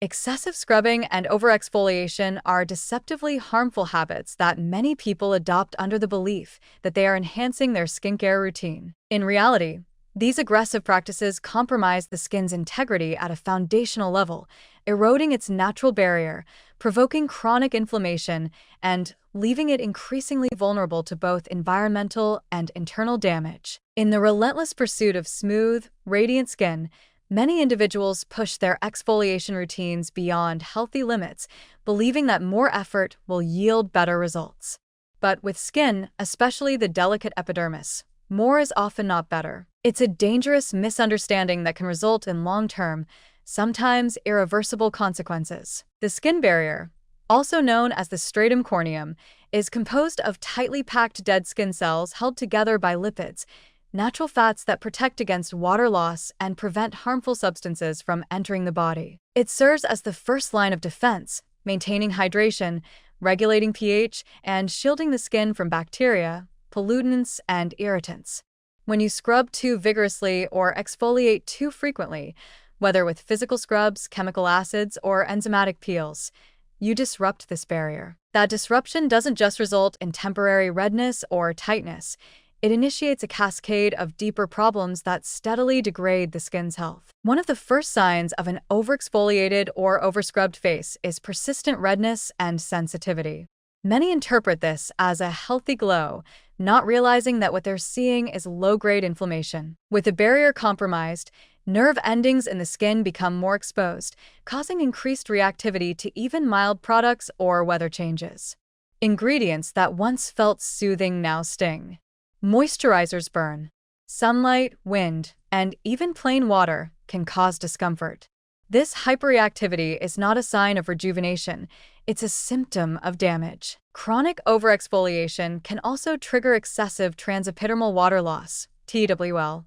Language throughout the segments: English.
Excessive scrubbing and overexfoliation are deceptively harmful habits that many people adopt under the belief that they are enhancing their skincare routine. In reality, these aggressive practices compromise the skin's integrity at a foundational level, eroding its natural barrier, provoking chronic inflammation, and leaving it increasingly vulnerable to both environmental and internal damage. In the relentless pursuit of smooth, radiant skin, many individuals push their exfoliation routines beyond healthy limits, believing that more effort will yield better results. But with skin, especially the delicate epidermis, more is often not better. It's a dangerous misunderstanding that can result in long-term, sometimes irreversible consequences. The skin barrier, also known as the stratum corneum, is composed of tightly packed dead skin cells held together by lipids, natural fats that protect against water loss and prevent harmful substances from entering the body. It serves as the first line of defense, maintaining hydration, regulating pH, and shielding the skin from bacteria, pollutants, and irritants. When you scrub too vigorously or exfoliate too frequently, whether with physical scrubs, chemical acids, or enzymatic peels, you disrupt this barrier. That disruption doesn't just result in temporary redness or tightness. It initiates a cascade of deeper problems that steadily degrade the skin's health. One of the first signs of an overexfoliated or overscrubbed face is persistent redness and sensitivity. Many interpret this as a healthy glow, not realizing that what they're seeing is low-grade inflammation. With the barrier compromised, nerve endings in the skin become more exposed, causing increased reactivity to even mild products or weather changes. Ingredients that once felt soothing now sting. Moisturizers burn. Sunlight, wind, and even plain water can cause discomfort. This hyperreactivity is not a sign of rejuvenation, it's a symptom of damage. Chronic overexfoliation can also trigger excessive transepidermal water loss, TWL.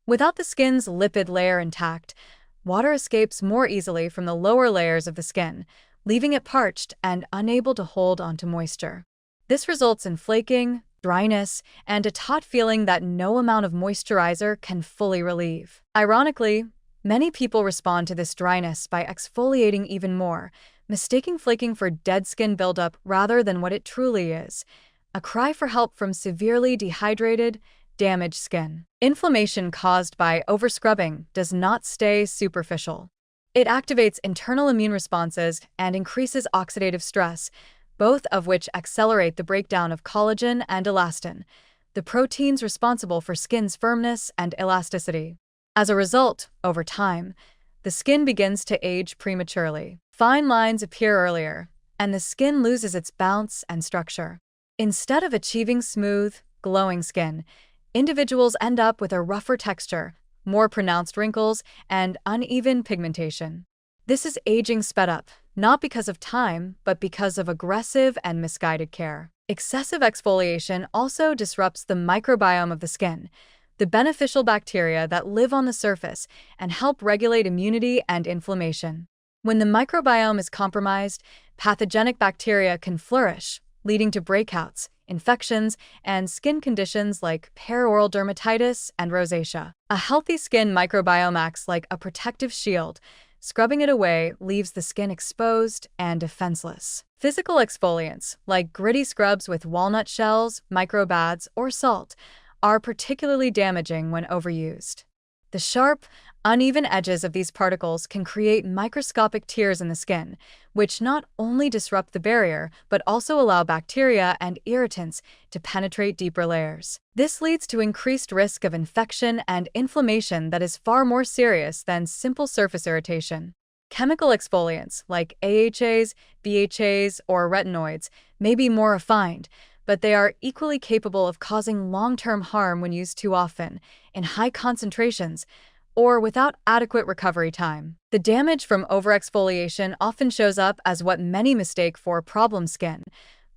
Without the skin's lipid layer intact, water escapes more easily from the lower layers of the skin, leaving it parched and unable to hold onto moisture. This results in flaking, dryness, and a taut feeling that no amount of moisturizer can fully relieve. Ironically, many people respond to this dryness by exfoliating even more, mistaking flaking for dead skin buildup rather than what it truly is, a cry for help from severely dehydrated, damaged skin. Inflammation caused by overscrubbing does not stay superficial. It activates internal immune responses and increases oxidative stress, both of which accelerate the breakdown of collagen and elastin, the proteins responsible for skin's firmness and elasticity. As a result, over time, the skin begins to age prematurely. Fine lines appear earlier, and the skin loses its bounce and structure. Instead of achieving smooth, glowing skin, individuals end up with a rougher texture, more pronounced wrinkles, and uneven pigmentation. This is aging sped up, not because of time, but because of aggressive and misguided care. Excessive exfoliation also disrupts the microbiome of the skin, the beneficial bacteria that live on the surface and help regulate immunity and inflammation. When the microbiome is compromised, pathogenic bacteria can flourish, leading to breakouts, infections, and skin conditions like perioral dermatitis and rosacea. A healthy skin microbiome acts like a protective shield. Scrubbing it away leaves the skin exposed and defenseless. Physical exfoliants, like gritty scrubs with walnut shells, microbads, or salt, are particularly damaging when overused. The sharp, uneven edges of these particles can create microscopic tears in the skin, which not only disrupt the barrier, but also allow bacteria and irritants to penetrate deeper layers. This leads to increased risk of infection and inflammation that is far more serious than simple surface irritation. Chemical exfoliants like AHAs, BHAs, or retinoids may be more refined, but they are equally capable of causing long-term harm when used too often, in high concentrations, or without adequate recovery time. The damage from overexfoliation often shows up as what many mistake for problem skin: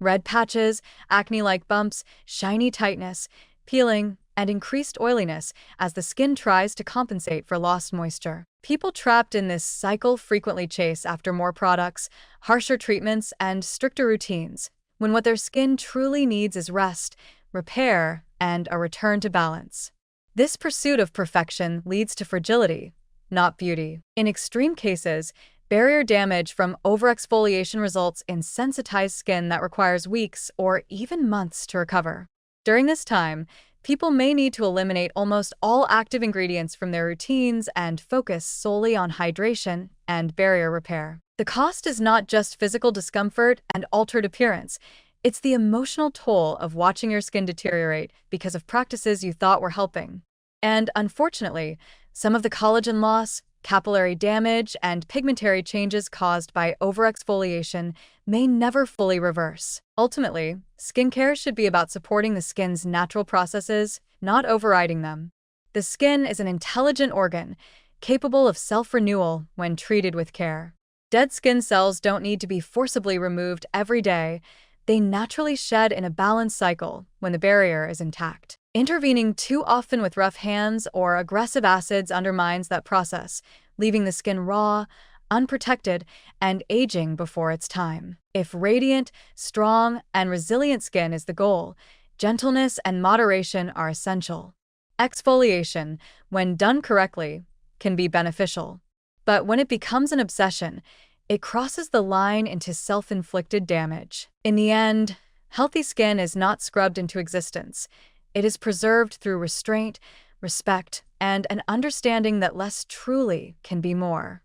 red patches, acne-like bumps, shiny tightness, peeling, and increased oiliness as the skin tries to compensate for lost moisture. People trapped in this cycle frequently chase after more products, harsher treatments, and stricter routines, when what their skin truly needs is rest, repair, and a return to balance. This pursuit of perfection leads to fragility, not beauty. In extreme cases, Barrier damage from overexfoliation results in sensitized skin that requires weeks or even months to recover. During this time, people may need to eliminate almost all active ingredients from their routines and focus solely on hydration and barrier repair. The cost is not just physical discomfort and altered appearance, it's the emotional toll of watching your skin deteriorate because of practices you thought were helping. And unfortunately, some of the collagen loss, capillary damage, and pigmentary changes caused by overexfoliation may never fully reverse. Ultimately, skincare should be about supporting the skin's natural processes, not overriding them. The skin is an intelligent organ, capable of self-renewal when treated with care. Dead skin cells don't need to be forcibly removed every day. They naturally shed in a balanced cycle when the barrier is intact. Intervening too often with rough hands or aggressive acids undermines that process, leaving the skin raw, unprotected, and aging before its time. If radiant, strong, and resilient skin is the goal, gentleness and moderation are essential. Exfoliation, when done correctly, can be beneficial. But when it becomes an obsession, it crosses the line into self-inflicted damage. In the end, healthy skin is not scrubbed into existence. It is preserved through restraint, respect, and an understanding that less truly can be more.